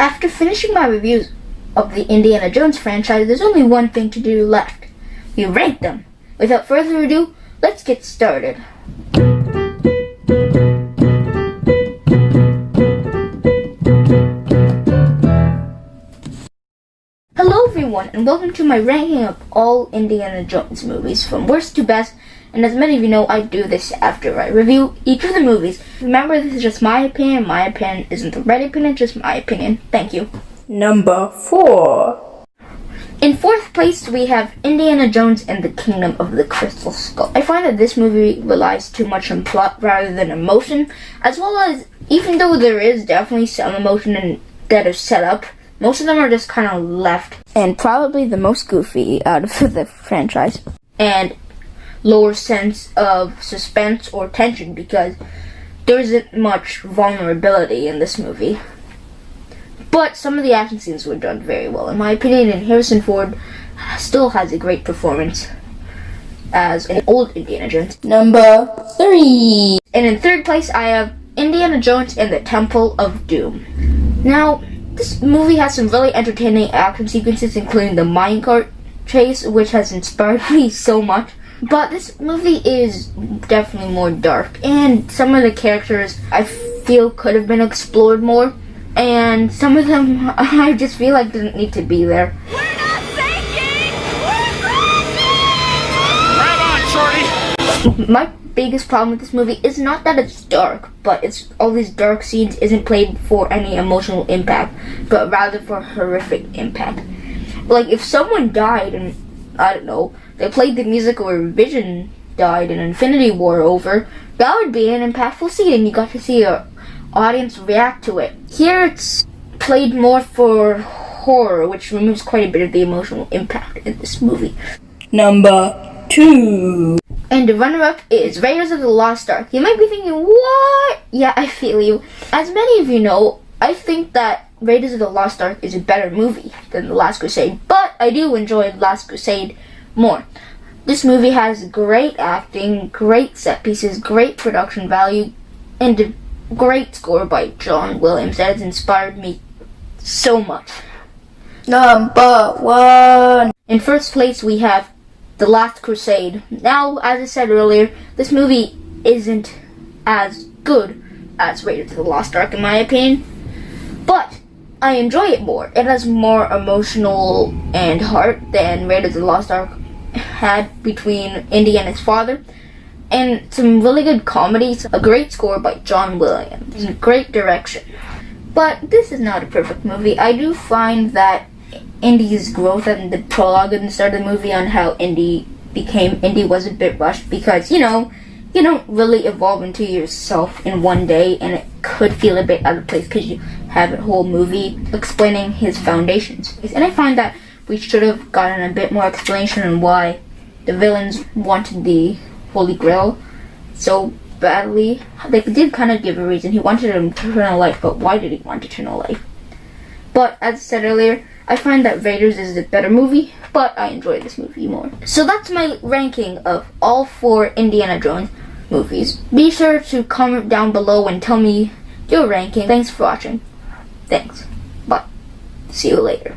After finishing my reviews of the Indiana Jones franchise, there's only one thing to do left. We rank them. Without further ado, let's get started. Hello everyone, and welcome to my ranking of all Indiana Jones movies, from worst to best. And as many of you know, I do this after I review each of the movies. Remember, this is just my opinion. My opinion isn't the right opinion, just my opinion. Thank you. Number 4. In fourth place, we have Indiana Jones and the Kingdom of the Crystal Skull. I find that this movie relies too much on plot rather than emotion, as well as, even though there is definitely some emotion that is set up, most of them are just kind of left, and probably the most goofy out of the franchise. And lower sense of suspense or tension because there isn't much vulnerability in this movie. But some of the action scenes were done very well, in my opinion, and Harrison Ford still has a great performance as an old Indiana Jones. Number 3. And in third place, I have Indiana Jones and the Temple of Doom. Now, this movie has some really entertaining action sequences, including the minecart chase, which has inspired me so much. But this movie is definitely more dark, and some of the characters I feel could have been explored more, and some of them I just feel like didn't need to be there. We're not sinking! We're crashing! Grab on, shorty! My biggest problem with this movie is not that it's dark, but it's all these dark scenes isn't played for any emotional impact, but rather for horrific impact. Like, if someone died and, I don't know, they played the music where Vision died and Infinity War over, that would be an impactful scene, and you got to see your audience react to it. Here it's played more for horror, which removes quite a bit of the emotional impact in this movie. Number 2. And the runner-up is Raiders of the Lost Ark. You might be thinking, what? Yeah, I feel you. As many of you know, I think that Raiders of the Lost Ark is a better movie than The Last Crusade, but I do enjoy Last Crusade more. This movie has great acting, great set pieces, great production value, and a great score by John Williams that has inspired me so much. Number 1. In first place, we have The Last Crusade. Now, as I said earlier, this movie isn't as good as Raiders of the Lost Ark in my opinion, but I enjoy it more. It has more emotional and heart than Raiders of the Lost Ark had between Indy and his father, and some really good comedies, a great score by John Williams, and great direction. But this is not a perfect movie. I do find that Indy's growth and the prologue and the start of the movie on how Indy was a bit rushed because, you don't really evolve into yourself in one day, and it could feel a bit out of place because you have a whole movie explaining his foundations. And I find that we should have gotten a bit more explanation on why the villains wanted the Holy Grail so badly. They did kind of give a reason. He wanted eternal life, but why did he want eternal life? But as I said earlier, I find that Raiders is a better movie, but I enjoy this movie more. So that's my ranking of all 4 Indiana Jones movies. Be sure to comment down below and tell me your ranking. Thanks for watching. Thanks. Bye. See you later.